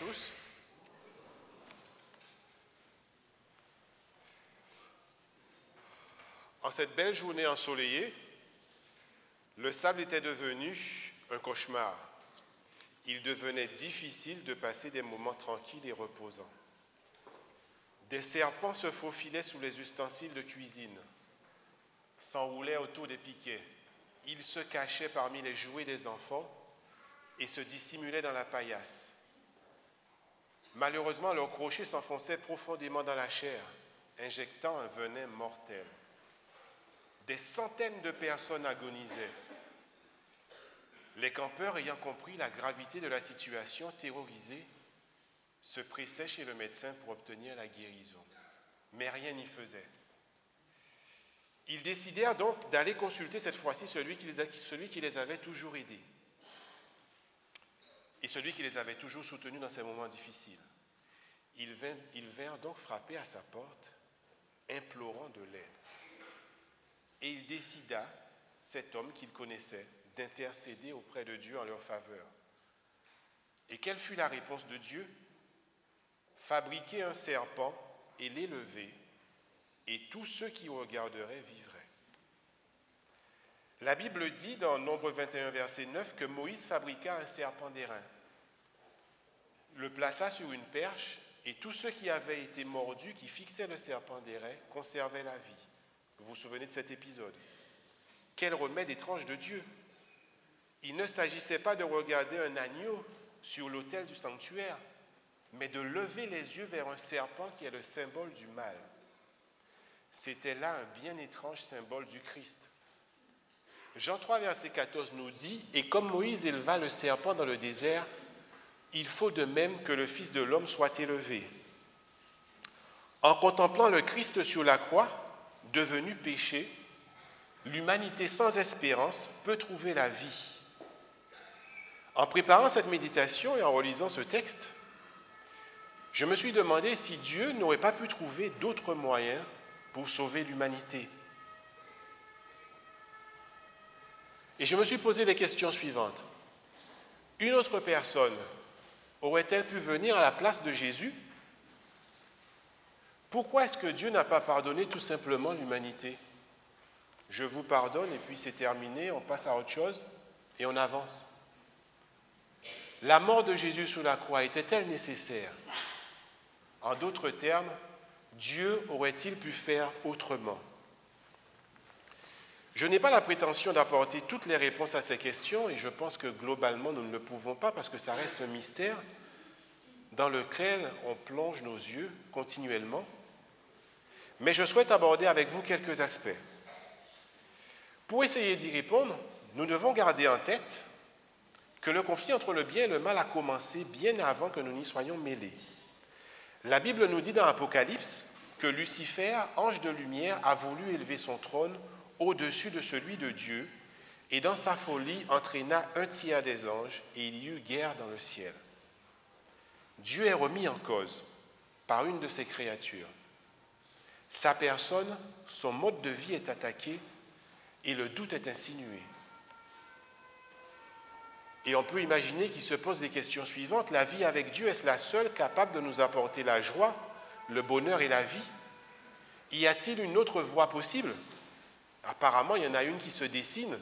tous. En cette belle journée ensoleillée, le sable était devenu un cauchemar. Il devenait difficile de passer des moments tranquilles et reposants. Des serpents se faufilaient sous les ustensiles de cuisine, s'enroulaient autour des piquets. Ils se cachaient parmi les jouets des enfants et se dissimulaient dans la paillasse. Malheureusement, leurs crochets s'enfonçaient profondément dans la chair, injectant un venin mortel. Des centaines de personnes agonisaient. Les campeurs, ayant compris la gravité de la situation, terrorisés, se pressaient chez le médecin pour obtenir la guérison. Mais rien n'y faisait. Ils décidèrent donc d'aller consulter cette fois-ci celui qui les avait toujours aidés et celui qui les avait toujours soutenus dans ces moments difficiles. Ils vinrent donc frapper à sa porte, implorant de l'aide. Et il décida, cet homme qu'il connaissait, d'intercéder auprès de Dieu en leur faveur. Et quelle fut la réponse de Dieu? Fabriquer un serpent et l'élever, et tous ceux qui regarderaient vivraient. La Bible dit dans Nombre 21, verset 9, que Moïse fabriqua un serpent d'airain, le plaça sur une perche, et tous ceux qui avaient été mordus, qui fixaient le serpent d'airain, conservaient la vie. Vous vous souvenez de cet épisode? Quel remède étrange de Dieu! Il ne s'agissait pas de regarder un agneau sur l'autel du sanctuaire, mais de lever les yeux vers un serpent qui est le symbole du mal. C'était là un bien étrange symbole du Christ. Jean 3, verset 14 nous dit « Et comme Moïse éleva le serpent dans le désert, il faut de même que le Fils de l'homme soit élevé. » En contemplant le Christ sur la croix, devenu péché, l'humanité sans espérance peut trouver la vie. En préparant cette méditation et en relisant ce texte, je me suis demandé si Dieu n'aurait pas pu trouver d'autres moyens pour sauver l'humanité. Et je me suis posé les questions suivantes. Une autre personne aurait-elle pu venir à la place de Jésus? Pourquoi est-ce que Dieu n'a pas pardonné tout simplement l'humanité? Je vous pardonne et puis c'est terminé, on passe à autre chose et on avance. La mort de Jésus sur la croix était-elle nécessaire? En d'autres termes, Dieu aurait-il pu faire autrement? Je n'ai pas la prétention d'apporter toutes les réponses à ces questions et je pense que globalement nous ne le pouvons pas parce que ça reste un mystère dans lequel on plonge nos yeux continuellement. Mais je souhaite aborder avec vous quelques aspects. Pour essayer d'y répondre, nous devons garder en tête que le conflit entre le bien et le mal a commencé bien avant que nous n'y soyons mêlés. La Bible nous dit dans Apocalypse que Lucifer, ange de lumière, a voulu élever son trône au-dessus de celui de Dieu et dans sa folie entraîna un tiers des anges et il y eut guerre dans le ciel. Dieu est remis en cause par une de ses créatures. Sa personne, son mode de vie est attaqué et le doute est insinué. Et on peut imaginer qu'il se pose des questions suivantes. La vie avec Dieu, est-ce la seule capable de nous apporter la joie, le bonheur et la vie? Y a-t-il une autre voie possible? Apparemment, il y en a une qui se dessine.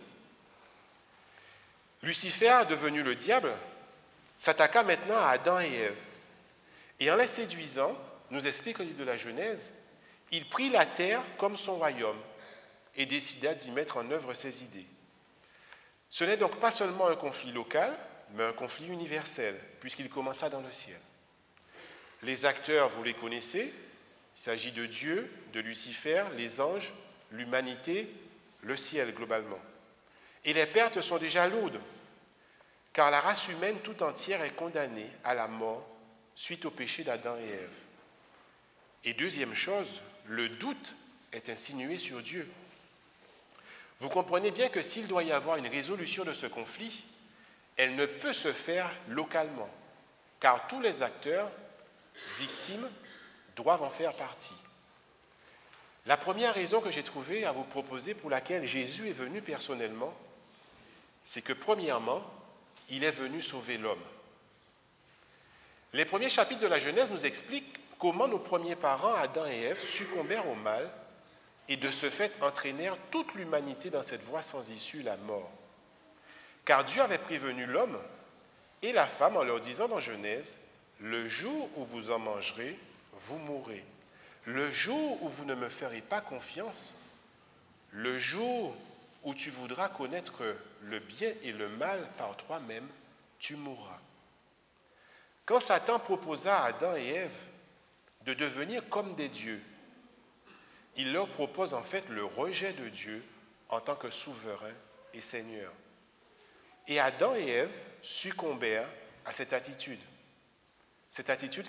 Lucifer, devenu le diable, s'attaqua maintenant à Adam et Ève. Et en les séduisant, nous explique le livre de la Genèse, il prit la terre comme son royaume et décida d'y mettre en œuvre ses idées. Ce n'est donc pas seulement un conflit local, mais un conflit universel, puisqu'il commença dans le ciel. Les acteurs, vous les connaissez, il s'agit de Dieu, de Lucifer, les anges, l'humanité, le ciel globalement. Et les pertes sont déjà lourdes, car la race humaine tout entière est condamnée à la mort suite au péché d'Adam et Ève. Et deuxième chose, le doute est insinué sur Dieu. Vous comprenez bien que s'il doit y avoir une résolution de ce conflit, elle ne peut se faire localement, car tous les acteurs, victimes, doivent en faire partie. La première raison que j'ai trouvée à vous proposer pour laquelle Jésus est venu personnellement, c'est que premièrement, il est venu sauver l'homme. Les premiers chapitres de la Genèse nous expliquent comment nos premiers parents, Adam et Ève, succombèrent au mal et de ce fait entraînèrent toute l'humanité dans cette voie sans issue, la mort. Car Dieu avait prévenu l'homme et la femme en leur disant dans Genèse, « Le jour où vous en mangerez, vous mourrez. Le jour où vous ne me ferez pas confiance, le jour où tu voudras connaître le bien et le mal par toi-même, tu mourras. » Quand Satan proposa à Adam et Ève de devenir comme des dieux, il leur propose en fait le rejet de Dieu en tant que souverain et Seigneur. Et Adam et Ève succombèrent à cette attitude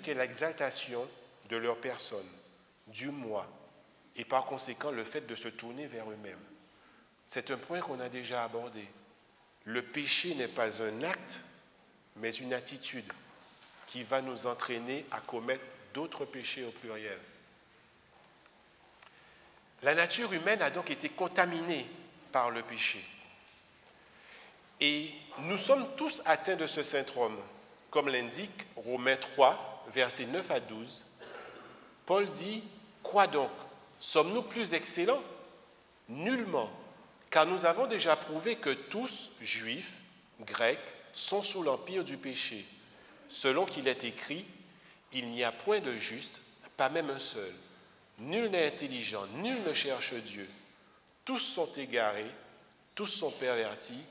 qui est l'exaltation de leur personne, du moi, et par conséquent le fait de se tourner vers eux-mêmes. C'est un point qu'on a déjà abordé. Le péché n'est pas un acte, mais une attitude qui va nous entraîner à commettre d'autres péchés au pluriel. La nature humaine a donc été contaminée par le péché. Et nous sommes tous atteints de ce syndrome. Comme l'indique Romains 3, versets 9 à 12, Paul dit « Quoi donc? Sommes-nous plus excellents? Nullement, car nous avons déjà prouvé que tous, juifs, grecs, sont sous l'empire du péché. Selon qu'il est écrit, il n'y a point de juste, pas même un seul. Nul n'est intelligent, nul ne cherche Dieu. Tous sont égarés, tous sont pervertis,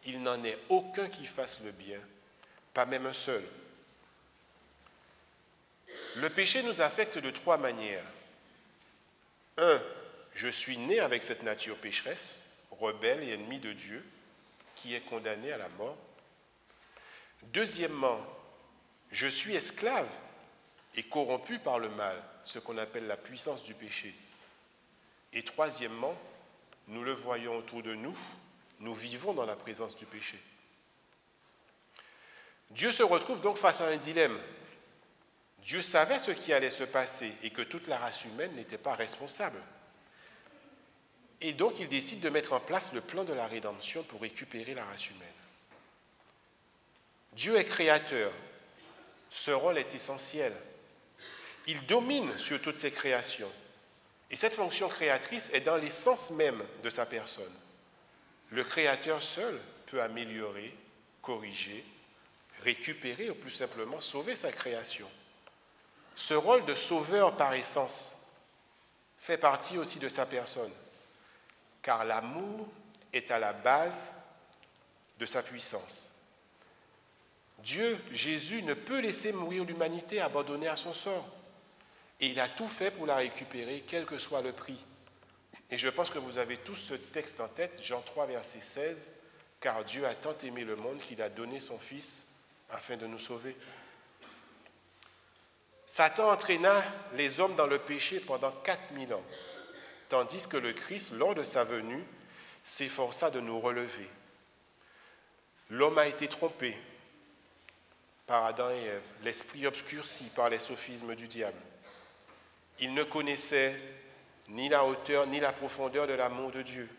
il n'en est aucun qui fasse le bien, pas même un seul. » Le péché nous affecte de trois manières. 1. Je suis né avec cette nature pécheresse, rebelle et ennemi de Dieu, qui est condamné à la mort. Deuxièmement, je suis esclave et corrompu par le mal, ce qu'on appelle la puissance du péché. Et troisièmement, nous le voyons autour de nous, nous vivons dans la présence du péché. Dieu se retrouve donc face à un dilemme. Dieu savait ce qui allait se passer et que toute la race humaine n'était pas responsable. Et donc il décide de mettre en place le plan de la rédemption pour récupérer la race humaine. Dieu est créateur. Ce rôle est essentiel. Il domine sur toutes ses créations. Et cette fonction créatrice est dans l'essence même de sa personne. Le Créateur seul peut améliorer, corriger, récupérer ou plus simplement sauver sa création. Ce rôle de sauveur par essence fait partie aussi de sa personne, car l'amour est à la base de sa puissance. Dieu, Jésus, ne peut laisser mourir l'humanité abandonnée à son sort. Et il a tout fait pour la récupérer, quel que soit le prix. Et je pense que vous avez tous ce texte en tête, Jean 3, verset 16, « Car Dieu a tant aimé le monde qu'il a donné son Fils afin de nous sauver. » Satan entraîna les hommes dans le péché pendant 4000 ans, tandis que le Christ, lors de sa venue, s'efforça de nous relever. L'homme a été trompé par Adam et Ève, l'esprit obscurci par les sophismes du diable. Il ne connaissait ni la hauteur ni la profondeur de l'amour de Dieu.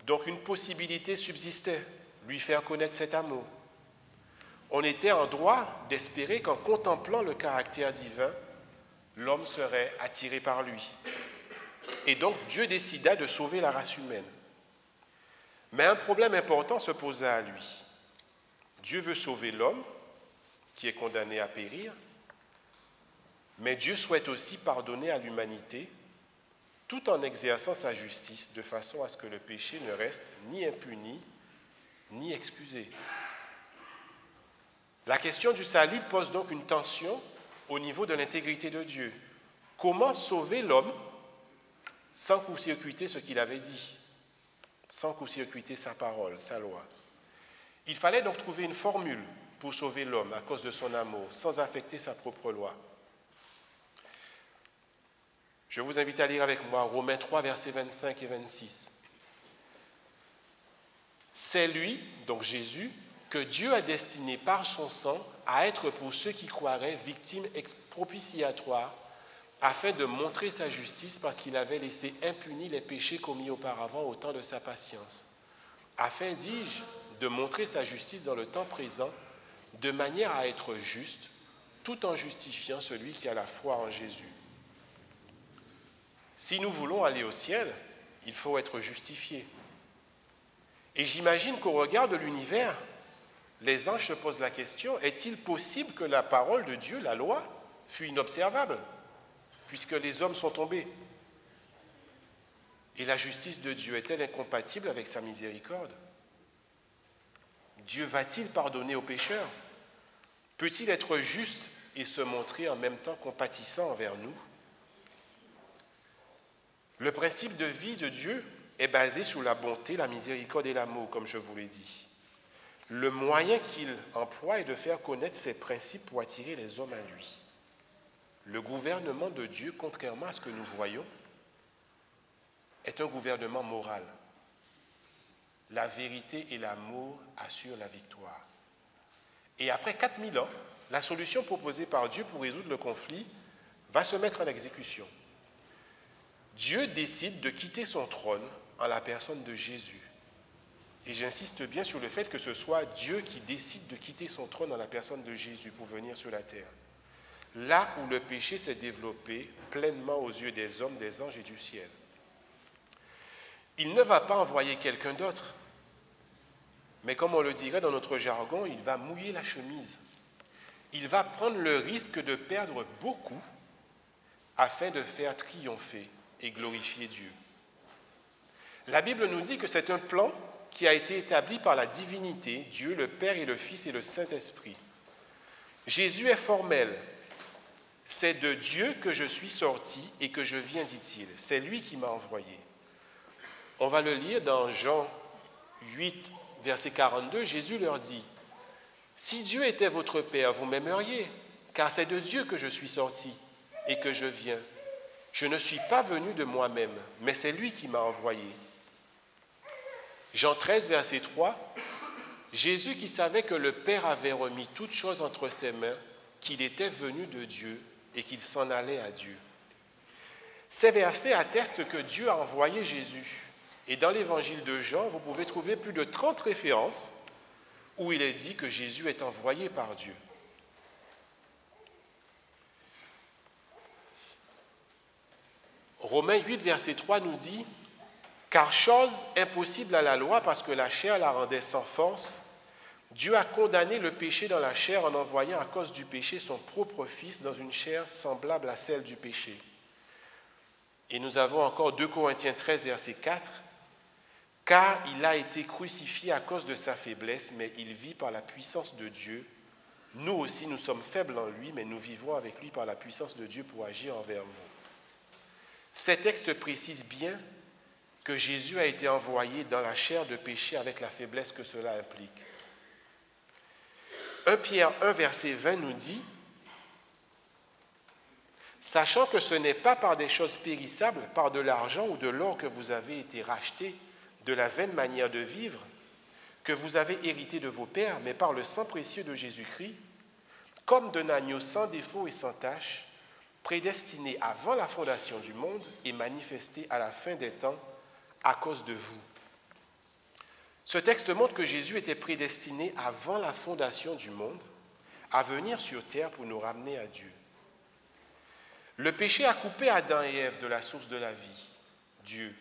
Donc une possibilité subsistait, lui faire connaître cet amour. On était en droit d'espérer qu'en contemplant le caractère divin, l'homme serait attiré par lui. Et donc Dieu décida de sauver la race humaine. Mais un problème important se posa à lui. Dieu veut sauver l'homme, qui est condamné à périr, mais Dieu souhaite aussi pardonner à l'humanité, tout en exerçant sa justice, de façon à ce que le péché ne reste ni impuni, ni excusé. La question du salut pose donc une tension au niveau de l'intégrité de Dieu. Comment sauver l'homme sans court-circuiter ce qu'il avait dit, sans court-circuiter sa parole, sa loi? Il fallait donc trouver une formule pour sauver l'homme à cause de son amour, sans affecter sa propre loi. Je vous invite à lire avec moi Romains 3, versets 25 et 26. C'est lui, donc Jésus, que Dieu a destiné par son sang à être pour ceux qui croiraient victime propitiatoire, afin de montrer sa justice parce qu'il avait laissé impunis les péchés commis auparavant au temps de sa patience. Afin, dis-je, de montrer sa justice dans le temps présent, de manière à être juste, tout en justifiant celui qui a la foi en Jésus. Si nous voulons aller au ciel, il faut être justifié. Et j'imagine qu'au regard de l'univers, les anges se posent la question, est-il possible que la parole de Dieu, la loi, fût inobservable, puisque les hommes sont tombés? Et la justice de Dieu est-elle incompatible avec sa miséricorde? Dieu va-t-il pardonner aux pécheurs? Peut-il être juste et se montrer en même temps compatissant envers nous? Le principe de vie de Dieu est basé sur la bonté, la miséricorde et l'amour, comme je vous l'ai dit. Le moyen qu'il emploie est de faire connaître ses principes pour attirer les hommes à lui. Le gouvernement de Dieu, contrairement à ce que nous voyons, est un gouvernement moral. La vérité et l'amour assurent la victoire. Et après 4000 ans, la solution proposée par Dieu pour résoudre le conflit va se mettre en exécution. Dieu décide de quitter son trône en la personne de Jésus. Et j'insiste bien sur le fait que ce soit Dieu qui décide de quitter son trône en la personne de Jésus pour venir sur la terre. Là où le péché s'est développé pleinement aux yeux des hommes, des anges et du ciel. Il ne va pas envoyer quelqu'un d'autre, mais comme on le dirait dans notre jargon, il va mouiller la chemise. Il va prendre le risque de perdre beaucoup afin de faire triompher et glorifier Dieu. La Bible nous dit que c'est un plan qui a été établi par la divinité, Dieu, le Père et le Fils et le Saint-Esprit. Jésus est formel. C'est de Dieu que je suis sorti et que je viens, dit-il. C'est lui qui m'a envoyé. On va le lire dans Jean 8, verset 42. Jésus leur dit, « Si Dieu était votre Père, vous m'aimeriez, car c'est de Dieu que je suis sorti et que je viens. Je ne suis pas venu de moi-même, mais c'est lui qui m'a envoyé. » Jean 13, verset 3, Jésus qui savait que le Père avait remis toutes choses entre ses mains, qu'il était venu de Dieu et qu'il s'en allait à Dieu. Ces versets attestent que Dieu a envoyé Jésus. Et dans l'évangile de Jean, vous pouvez trouver plus de 30 références où il est dit que Jésus est envoyé par Dieu. Romains 8, verset 3 nous dit « Car chose impossible à la loi, parce que la chair la rendait sans force, Dieu a condamné le péché dans la chair en envoyant à cause du péché son propre Fils dans une chair semblable à celle du péché. » Et nous avons encore 2 Corinthiens 13, verset 4. « Car il a été crucifié à cause de sa faiblesse, mais il vit par la puissance de Dieu. Nous aussi, nous sommes faibles en lui, mais nous vivons avec lui par la puissance de Dieu pour agir envers vous. » Ces textes précisent bien que Jésus a été envoyé dans la chair de péché avec la faiblesse que cela implique. 1 Pierre 1, verset 20 nous dit « Sachant que ce n'est pas par des choses périssables, par de l'argent ou de l'or que vous avez été rachetés, de la vaine manière de vivre, que vous avez hérité de vos pères, mais par le sang précieux de Jésus-Christ, comme d'un agneau sans défaut et sans tache, prédestiné avant la fondation du monde et manifesté à la fin des temps à cause de vous. » Ce texte montre que Jésus était prédestiné avant la fondation du monde à venir sur terre pour nous ramener à Dieu. Le péché a coupé Adam et Ève de la source de la vie, Dieu.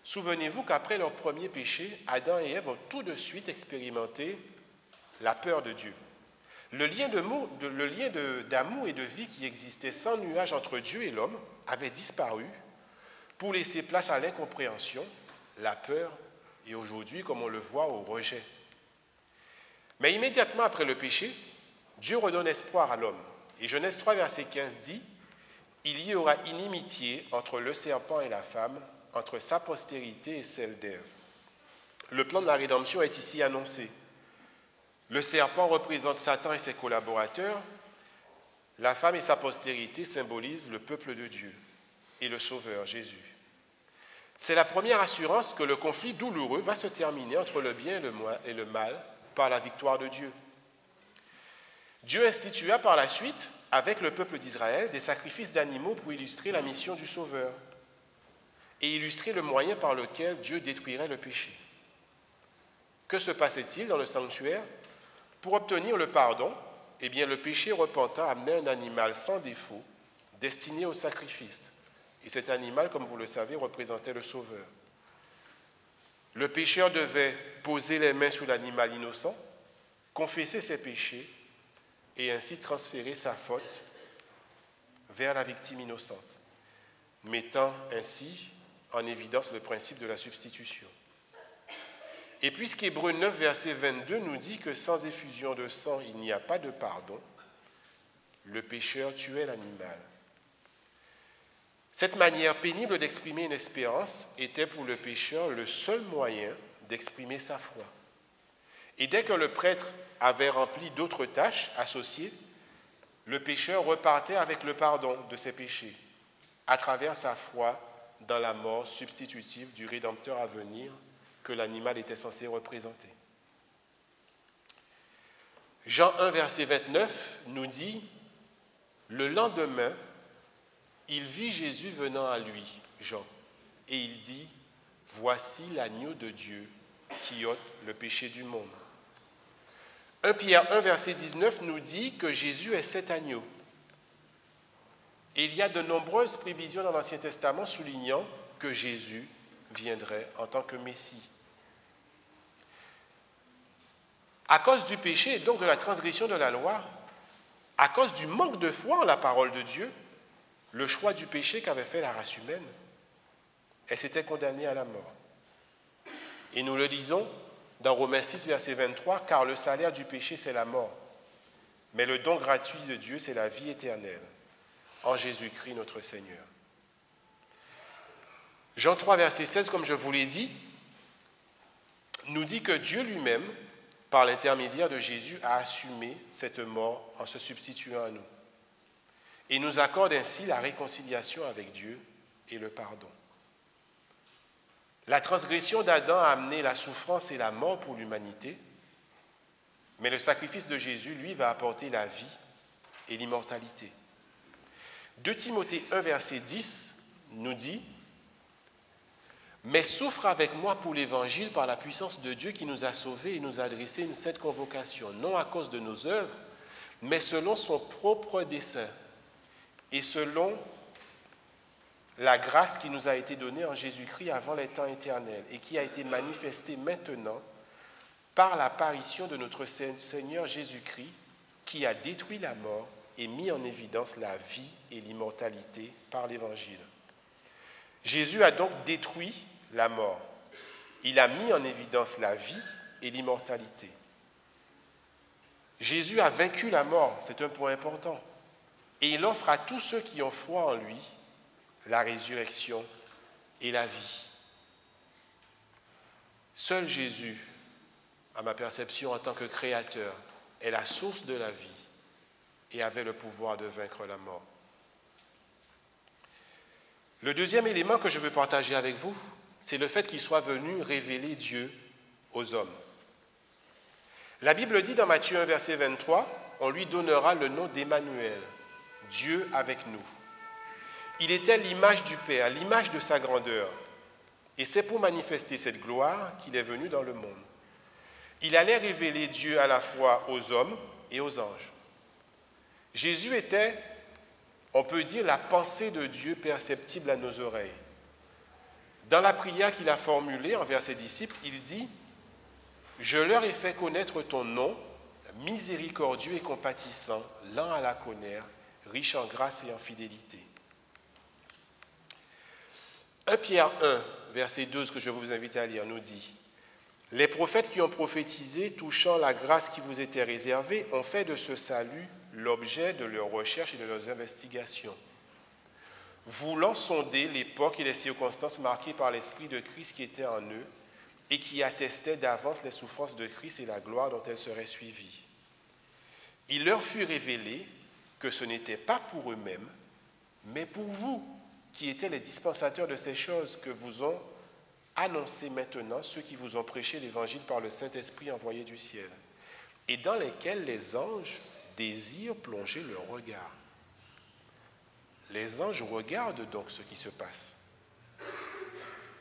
Souvenez-vous qu'après leur premier péché, Adam et Ève ont tout de suite expérimenté la peur de Dieu. Le lien d'amour et de vie qui existait sans nuage entre Dieu et l'homme avait disparu pour laisser place à l'incompréhension, la peur et aujourd'hui, comme on le voit, au rejet. Mais immédiatement après le péché, Dieu redonne espoir à l'homme. Et Genèse 3, verset 15 dit « Il y aura inimitié entre le serpent et la femme, entre sa postérité et celle d'Ève. » Le plan de la rédemption est ici annoncé. Le serpent représente Satan et ses collaborateurs. La femme et sa postérité symbolisent le peuple de Dieu et le Sauveur, Jésus. C'est la première assurance que le conflit douloureux va se terminer entre le bien et le mal par la victoire de Dieu. Dieu institua par la suite, avec le peuple d'Israël, des sacrifices d'animaux pour illustrer la mission du Sauveur et illustrer le moyen par lequel Dieu détruirait le péché. Que se passait-il dans le sanctuaire? Pour obtenir le pardon, eh bien, le péché repentant amenait un animal sans défaut, destiné au sacrifice. Et cet animal, comme vous le savez, représentait le Sauveur. Le pécheur devait poser les mains sur l'animal innocent, confesser ses péchés et ainsi transférer sa faute vers la victime innocente, mettant ainsi en évidence le principe de la substitution. Et puisqu'Hébreux 9, verset 22 nous dit que sans effusion de sang, il n'y a pas de pardon, le pécheur tuait l'animal. Cette manière pénible d'exprimer une espérance était pour le pécheur le seul moyen d'exprimer sa foi. Et dès que le prêtre avait rempli d'autres tâches associées, le pécheur repartait avec le pardon de ses péchés, à travers sa foi dans la mort substitutive du Rédempteur à venir que l'animal était censé représenter. Jean 1, verset 29 nous dit « Le lendemain, il vit Jésus venant à lui, Jean, et il dit « Voici l'agneau de Dieu qui ôte le péché du monde. » 1 Pierre 1, verset 19 nous dit que Jésus est cet agneau. Et il y a de nombreuses prévisions dans l'Ancien Testament soulignant que Jésus viendrait en tant que Messie. À cause du péché et donc de la transgression de la loi, à cause du manque de foi en la parole de Dieu, le choix du péché qu'avait fait la race humaine, elle s'était condamnée à la mort. Et nous le lisons dans Romains 6, verset 23, « Car le salaire du péché, c'est la mort, mais le don gratuit de Dieu, c'est la vie éternelle, en Jésus-Christ notre Seigneur. » Jean 3, verset 16, comme je vous l'ai dit, nous dit que Dieu lui-même, par l'intermédiaire de Jésus, a assumé cette mort en se substituant à nous. Et nous accorde ainsi la réconciliation avec Dieu et le pardon. La transgression d'Adam a amené la souffrance et la mort pour l'humanité, mais le sacrifice de Jésus, lui, va apporter la vie et l'immortalité. 2 Timothée 1, verset 10 nous dit « Mais souffre avec moi pour l'Évangile par la puissance de Dieu qui nous a sauvés et nous a adressé une sainte convocation, non à cause de nos œuvres, mais selon son propre dessein et selon la grâce qui nous a été donnée en Jésus-Christ avant les temps éternels et qui a été manifestée maintenant par l'apparition de notre Seigneur Jésus-Christ qui a détruit la mort et mis en évidence la vie et l'immortalité par l'Évangile. » Jésus a donc détruit la mort. Il a mis en évidence la vie et l'immortalité. Jésus a vaincu la mort, c'est un point important. Et il offre à tous ceux qui ont foi en lui la résurrection et la vie. Seul Jésus, à ma perception en tant que créateur, est la source de la vie et avait le pouvoir de vaincre la mort. Le deuxième élément que je veux partager avec vous, c'est le fait qu'il soit venu révéler Dieu aux hommes. La Bible dit dans Matthieu 1, verset 23, « On lui donnera le nom d'Emmanuel, Dieu avec nous. » Il était l'image du Père, l'image de sa grandeur. Et c'est pour manifester cette gloire qu'il est venu dans le monde. Il allait révéler Dieu à la fois aux hommes et aux anges. Jésus était, on peut dire, la pensée de Dieu perceptible à nos oreilles. Dans la prière qu'il a formulée envers ses disciples, il dit « Je leur ai fait connaître ton nom, miséricordieux et compatissant, lent à la colère, riche en grâce et en fidélité. » 1 Pierre 1, verset 12, que je vous invite à lire, nous dit « Les prophètes qui ont prophétisé touchant la grâce qui vous était réservée ont fait de ce salut l'objet de leurs recherches et de leurs investigations, voulant sonder l'époque et les circonstances marquées par l'Esprit de Christ qui était en eux et qui attestaient d'avance les souffrances de Christ et la gloire dont elles seraient suivies. Il leur fut révélé que ce n'était pas pour eux-mêmes, mais pour vous, qui étaient les dispensateurs de ces choses que vous ont annoncées maintenant ceux qui vous ont prêché l'Évangile par le Saint-Esprit envoyé du ciel, et dans lesquels les anges désirent plonger leur regard. » Les anges regardent donc ce qui se passe.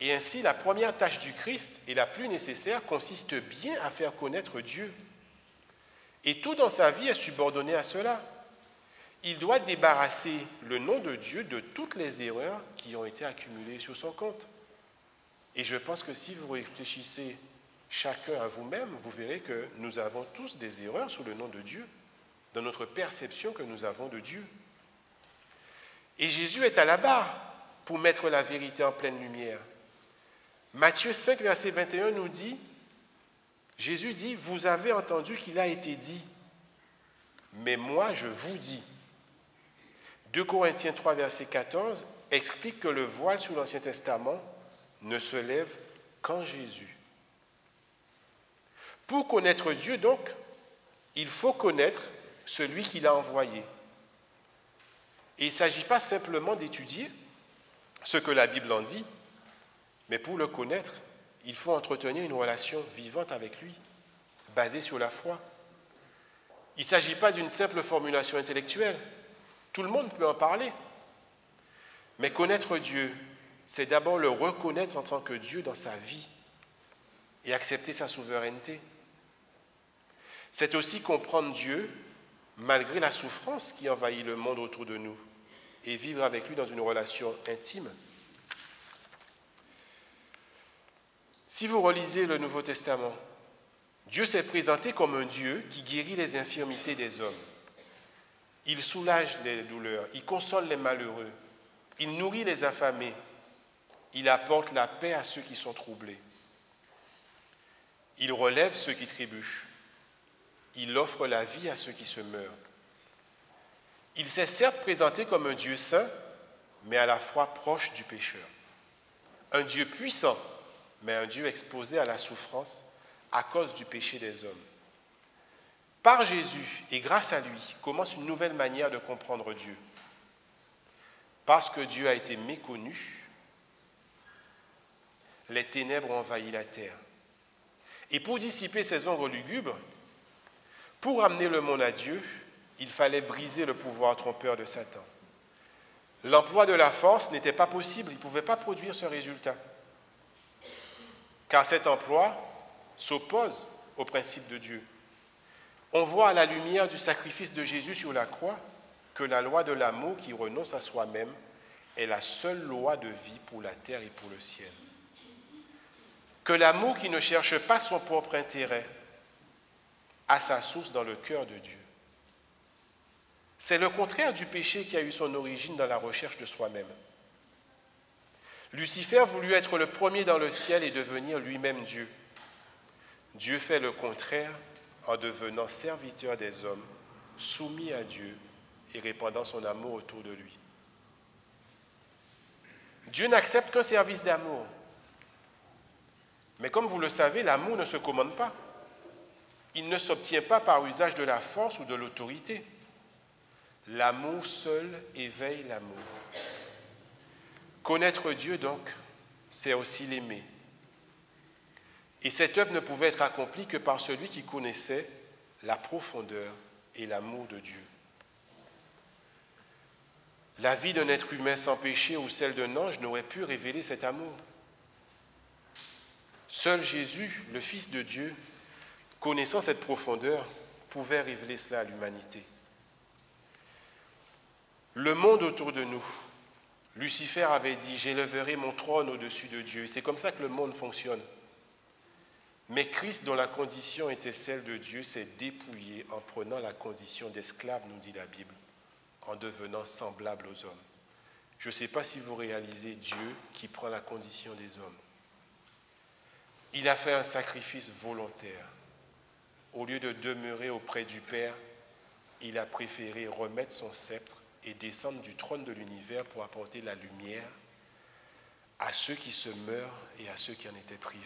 Et ainsi, la première tâche du Christ, et la plus nécessaire, consiste bien à faire connaître Dieu. Et tout dans sa vie est subordonné à cela. Il doit débarrasser le nom de Dieu de toutes les erreurs qui ont été accumulées sur son compte. Et je pense que si vous réfléchissez chacun à vous-même, vous verrez que nous avons tous des erreurs sur le nom de Dieu, dans notre perception que nous avons de Dieu. Et Jésus est à la barre pour mettre la vérité en pleine lumière. Matthieu 5, verset 21 nous dit, Jésus dit, « Vous avez entendu qu'il a été dit, mais moi je vous dis. » 2 Corinthiens 3, verset 14 explique que le voile sur l'Ancien Testament ne se lève qu'en Jésus. Pour connaître Dieu, donc, il faut connaître celui qui l'a envoyé. Et il ne s'agit pas simplement d'étudier ce que la Bible en dit, mais pour le connaître, il faut entretenir une relation vivante avec lui, basée sur la foi. Il ne s'agit pas d'une simple formulation intellectuelle. Tout le monde peut en parler. Mais connaître Dieu, c'est d'abord le reconnaître en tant que Dieu dans sa vie et accepter sa souveraineté. C'est aussi comprendre Dieu malgré la souffrance qui envahit le monde autour de nous et vivre avec lui dans une relation intime. Si vous relisez le Nouveau Testament, Dieu s'est présenté comme un Dieu qui guérit les infirmités des hommes. Il soulage les douleurs, il console les malheureux, il nourrit les affamés, il apporte la paix à ceux qui sont troublés. Il relève ceux qui trébuchent, il offre la vie à ceux qui se meurent. Il s'est certes présenté comme un Dieu saint, mais à la fois proche du pécheur. Un Dieu puissant, mais un Dieu exposé à la souffrance à cause du péché des hommes. Par Jésus et grâce à lui commence une nouvelle manière de comprendre Dieu. Parce que Dieu a été méconnu, les ténèbres ont envahi la terre. Et pour dissiper ces ombres lugubres, pour amener le monde à Dieu, il fallait briser le pouvoir trompeur de Satan. L'emploi de la force n'était pas possible, il ne pouvait pas produire ce résultat. Car cet emploi s'oppose au principe de Dieu. On voit à la lumière du sacrifice de Jésus sur la croix que la loi de l'amour qui renonce à soi-même est la seule loi de vie pour la terre et pour le ciel. Que l'amour qui ne cherche pas son propre intérêt a sa source dans le cœur de Dieu. C'est le contraire du péché qui a eu son origine dans la recherche de soi-même. Lucifer voulut être le premier dans le ciel et devenir lui-même Dieu. Dieu fait le contraire en devenant serviteur des hommes, soumis à Dieu et répandant son amour autour de lui. Dieu n'accepte qu'un service d'amour. Mais comme vous le savez, l'amour ne se commande pas. Il ne s'obtient pas par usage de la force ou de l'autorité. L'amour seul éveille l'amour. Connaître Dieu, donc, c'est aussi l'aimer. Et cette œuvre ne pouvait être accomplie que par celui qui connaissait la profondeur et l'amour de Dieu. La vie d'un être humain sans péché ou celle d'un ange n'aurait pu révéler cet amour. Seul Jésus, le Fils de Dieu, connaissant cette profondeur, pouvait révéler cela à l'humanité. Le monde autour de nous, Lucifer avait dit « J'élèverai mon trône au-dessus de Dieu ». C'est comme ça que le monde fonctionne. Mais Christ, dont la condition était celle de Dieu, s'est dépouillé en prenant la condition d'esclave, nous dit la Bible, en devenant semblable aux hommes. Je ne sais pas si vous réalisez Dieu qui prend la condition des hommes. Il a fait un sacrifice volontaire. Au lieu de demeurer auprès du Père, il a préféré remettre son sceptre et descendre du trône de l'univers pour apporter la lumière à ceux qui se meurent et à ceux qui en étaient privés.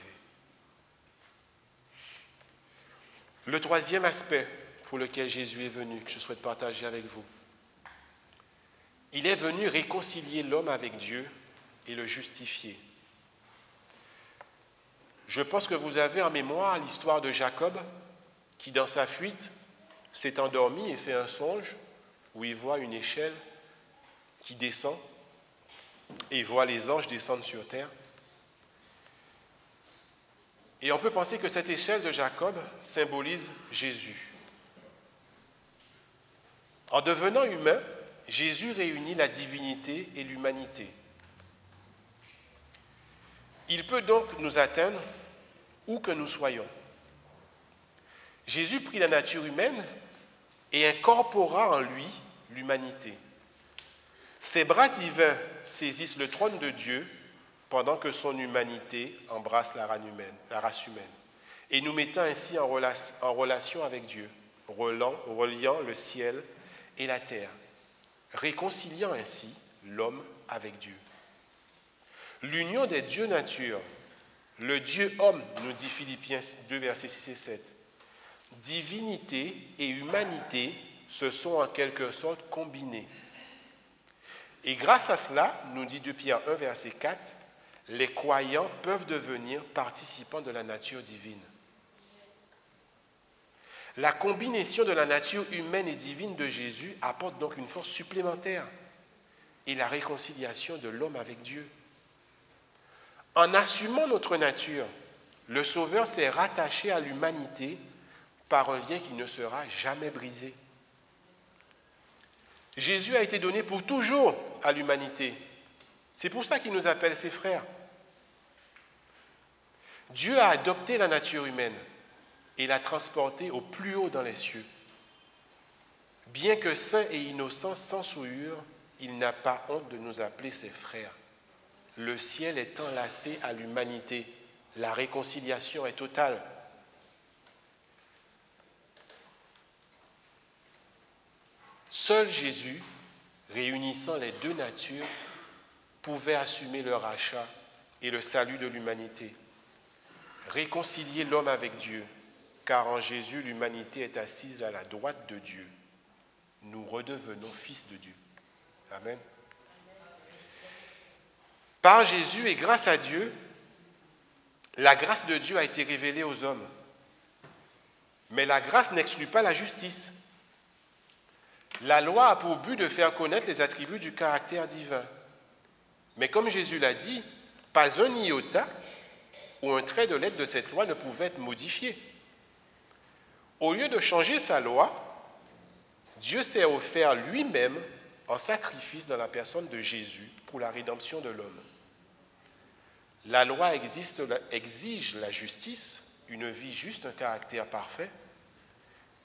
Le troisième aspect pour lequel Jésus est venu, que je souhaite partager avec vous, il est venu réconcilier l'homme avec Dieu et le justifier. Je pense que vous avez en mémoire l'histoire de Jacob qui, dans sa fuite, s'est endormi et fait un songe où il voit une échelle qui descend et il voit les anges descendre sur terre. Et on peut penser que cette échelle de Jacob symbolise Jésus. En devenant humain, Jésus réunit la divinité et l'humanité. Il peut donc nous atteindre où que nous soyons. Jésus prit la nature humaine et incorpora en lui l'humanité. Ses bras divins saisissent le trône de Dieu pendant que son humanité embrasse la race humaine, et nous mettant ainsi en relation avec Dieu, reliant le ciel et la terre, réconciliant ainsi l'homme avec Dieu. L'union des deux natures, le Dieu-homme, nous dit Philippiens 2, versets 6 et 7, divinité et humanité se sont en quelque sorte combinés. Et grâce à cela, nous dit 2 Pierre 1, verset 4, les croyants peuvent devenir participants de la nature divine. La combinaison de la nature humaine et divine de Jésus apporte donc une force supplémentaire et la réconciliation de l'homme avec Dieu. En assumant notre nature, le Sauveur s'est rattaché à l'humanité par un lien qui ne sera jamais brisé. Jésus a été donné pour toujours à l'humanité. C'est pour ça qu'il nous appelle ses frères. Dieu a adopté la nature humaine et l'a transportée au plus haut dans les cieux. Bien que saint et innocent, sans souillure, il n'a pas honte de nous appeler ses frères. Le ciel est enlacé à l'humanité. La réconciliation est totale. Seul Jésus, réunissant les deux natures, pouvait assumer le rachat et le salut de l'humanité. Réconcilier l'homme avec Dieu, car en Jésus, l'humanité est assise à la droite de Dieu. Nous redevenons fils de Dieu. Amen. Par Jésus et grâce à Dieu, la grâce de Dieu a été révélée aux hommes. Mais la grâce n'exclut pas la justice. La loi a pour but de faire connaître les attributs du caractère divin. Mais comme Jésus l'a dit, pas un iota ou un trait de lettre de cette loi ne pouvait être modifié. Au lieu de changer sa loi, Dieu s'est offert lui-même en sacrifice dans la personne de Jésus pour la rédemption de l'homme. La loi exige la justice, une vie juste, un caractère parfait,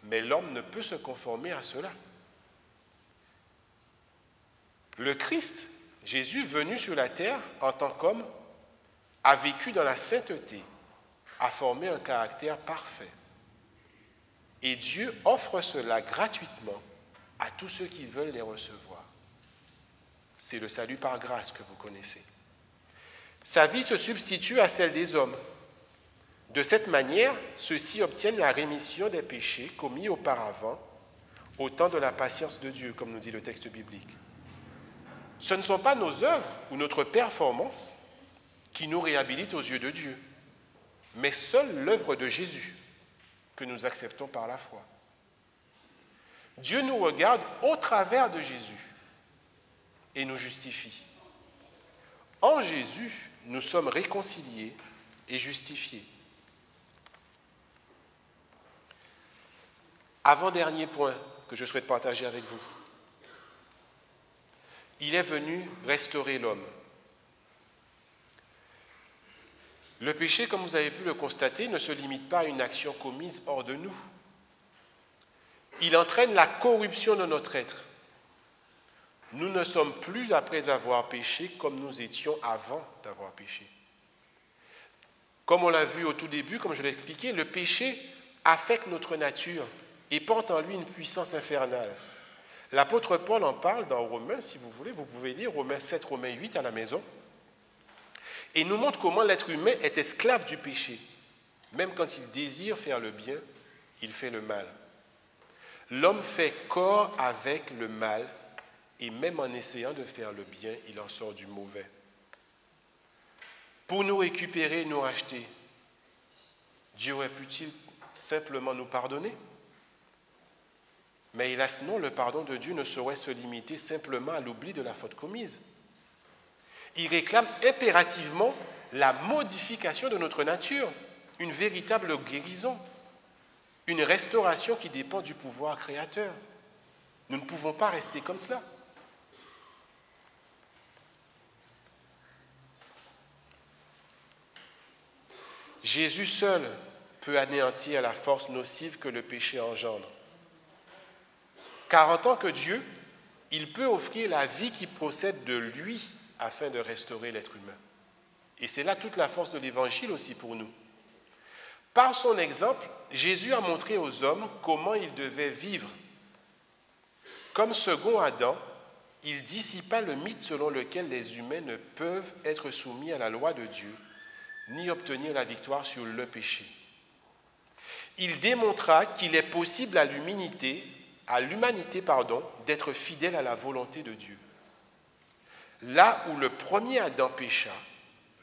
mais l'homme ne peut se conformer à cela. Le Christ, Jésus, venu sur la terre en tant qu'homme, a vécu dans la sainteté, a formé un caractère parfait. Et Dieu offre cela gratuitement à tous ceux qui veulent les recevoir. C'est le salut par grâce que vous connaissez. Sa vie se substitue à celle des hommes. De cette manière, ceux-ci obtiennent la rémission des péchés commis auparavant au temps de la patience de Dieu, comme nous dit le texte biblique. Ce ne sont pas nos œuvres ou notre performance qui nous réhabilitent aux yeux de Dieu, mais seule l'œuvre de Jésus que nous acceptons par la foi. Dieu nous regarde au travers de Jésus et nous justifie. En Jésus, nous sommes réconciliés et justifiés. Avant-dernier point que je souhaite partager avec vous. Il est venu restaurer l'homme. Le péché, comme vous avez pu le constater, ne se limite pas à une action commise hors de nous. Il entraîne la corruption de notre être. Nous ne sommes plus, après avoir péché, comme nous étions avant d'avoir péché. Comme on l'a vu au tout début, comme je l'ai expliqué, le péché affecte notre nature et porte en lui une puissance infernale. L'apôtre Paul en parle dans Romains, si vous voulez, vous pouvez lire Romains 7, Romains 8 à la maison, et nous montre comment l'être humain est esclave du péché. Même quand il désire faire le bien, il fait le mal. L'homme fait corps avec le mal, et même en essayant de faire le bien, il en sort du mauvais. Pour nous récupérer et nous racheter, Dieu aurait pu-t-il simplement nous pardonner? Mais hélas non, le pardon de Dieu ne saurait se limiter simplement à l'oubli de la faute commise. Il réclame impérativement la modification de notre nature, une véritable guérison, une restauration qui dépend du pouvoir créateur. Nous ne pouvons pas rester comme cela. Jésus seul peut anéantir la force nocive que le péché engendre. Car en tant que Dieu, il peut offrir la vie qui procède de lui afin de restaurer l'être humain. Et c'est là toute la force de l'Évangile aussi pour nous. Par son exemple, Jésus a montré aux hommes comment ils devaient vivre. Comme second Adam, il dissipa le mythe selon lequel les humains ne peuvent être soumis à la loi de Dieu, ni obtenir la victoire sur le péché. Il démontra qu'il est possible à l'humanité, d'être fidèle à la volonté de Dieu. Là où le premier Adam pécha,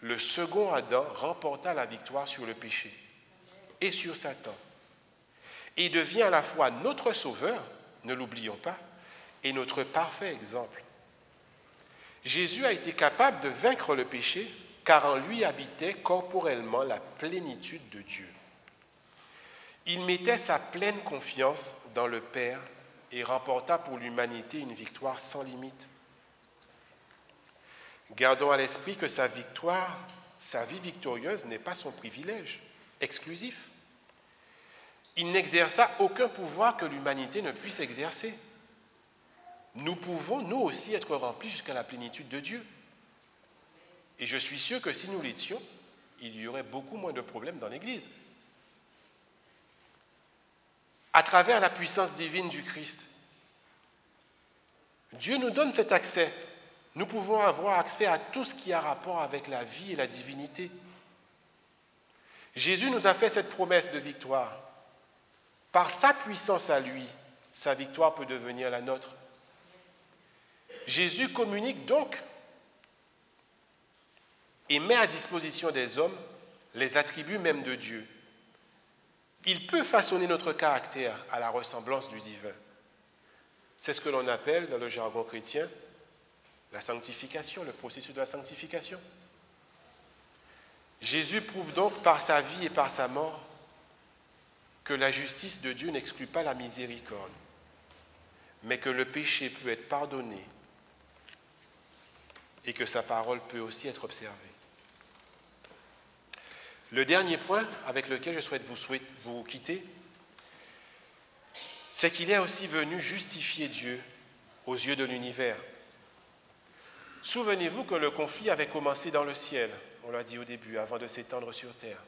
le second Adam remporta la victoire sur le péché et sur Satan. Et devient à la fois notre sauveur, ne l'oublions pas, et notre parfait exemple. Jésus a été capable de vaincre le péché car en lui habitait corporellement la plénitude de Dieu. Il mettait sa pleine confiance dans le Père et remporta pour l'humanité une victoire sans limite. Gardons à l'esprit que sa victoire, sa vie victorieuse n'est pas son privilège exclusif. Il n'exerça aucun pouvoir que l'humanité ne puisse exercer. Nous pouvons, nous aussi, être remplis jusqu'à la plénitude de Dieu. Et je suis sûr que si nous l'étions, il y aurait beaucoup moins de problèmes dans l'Église. À travers la puissance divine du Christ, Dieu nous donne cet accès. Nous pouvons avoir accès à tout ce qui a rapport avec la vie et la divinité. Jésus nous a fait cette promesse de victoire. Par sa puissance à lui, sa victoire peut devenir la nôtre. Jésus communique donc et met à disposition des hommes les attributs même de Dieu. Il peut façonner notre caractère à la ressemblance du divin. C'est ce que l'on appelle, dans le jargon chrétien, la sanctification, le processus de la sanctification. Jésus prouve donc par sa vie et par sa mort que la justice de Dieu n'exclut pas la miséricorde, mais que le péché peut être pardonné et que sa parole peut aussi être observée. Le dernier point avec lequel je souhaite vous quitter, c'est qu'il est aussi venu justifier Dieu aux yeux de l'univers. Souvenez-vous que le conflit avait commencé dans le ciel, on l'a dit au début, avant de s'étendre sur terre.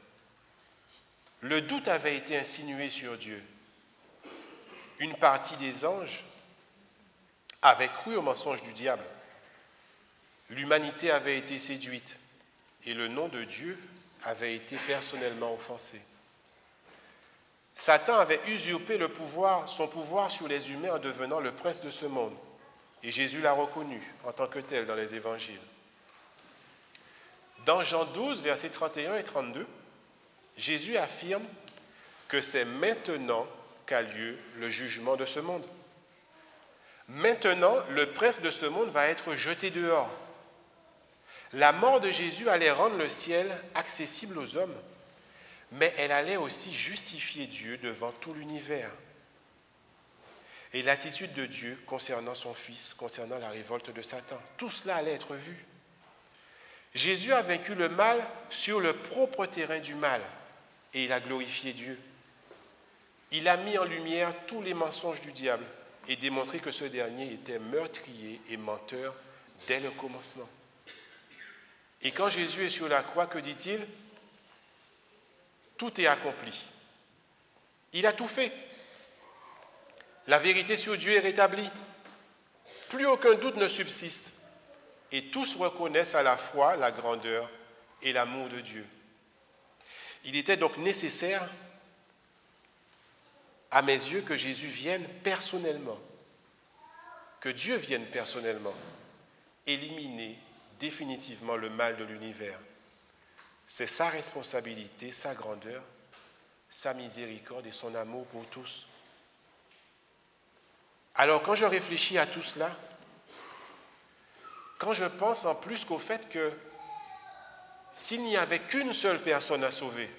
Le doute avait été insinué sur Dieu. Une partie des anges avait cru au mensonge du diable. L'humanité avait été séduite et le nom de Dieu avait été personnellement offensé. Satan avait usurpé son pouvoir sur les humains en devenant le prince de ce monde. Et Jésus l'a reconnu en tant que tel dans les évangiles. Dans Jean 12, versets 31 et 32, Jésus affirme que c'est maintenant qu'a lieu le jugement de ce monde. Maintenant, le prince de ce monde va être jeté dehors. La mort de Jésus allait rendre le ciel accessible aux hommes, mais elle allait aussi justifier Dieu devant tout l'univers. Et l'attitude de Dieu concernant son Fils, concernant la révolte de Satan, tout cela allait être vu. Jésus a vaincu le mal sur le propre terrain du mal et il a glorifié Dieu. Il a mis en lumière tous les mensonges du diable et démontré que ce dernier était meurtrier et menteur dès le commencement. Et quand Jésus est sur la croix, que dit-il ? Tout est accompli. Il a tout fait. La vérité sur Dieu est rétablie. Plus aucun doute ne subsiste. Et tous reconnaissent à la fois la grandeur et l'amour de Dieu. Il était donc nécessaire, à mes yeux, que Jésus vienne personnellement, que Dieu vienne personnellement éliminer définitivement le mal de l'univers. C'est sa responsabilité, sa grandeur, sa miséricorde et son amour pour tous. Alors quand je réfléchis à tout cela, quand je pense en plus qu'au fait que s'il n'y avait qu'une seule personne à sauver,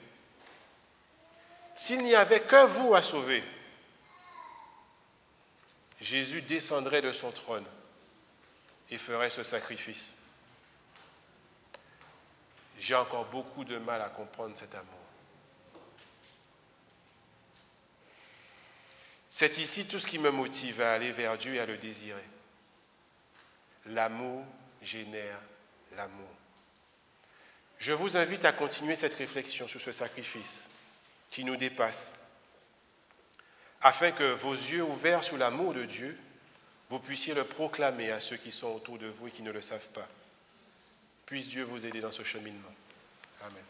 s'il n'y avait que vous à sauver, Jésus descendrait de son trône et ferait ce sacrifice. J'ai encore beaucoup de mal à comprendre cet amour. C'est ici tout ce qui me motive à aller vers Dieu et à le désirer. L'amour génère l'amour. Je vous invite à continuer cette réflexion sur ce sacrifice qui nous dépasse, afin que vos yeux ouverts sur l'amour de Dieu, vous puissiez le proclamer à ceux qui sont autour de vous et qui ne le savent pas. Puisse Dieu vous aider dans ce cheminement. Amen.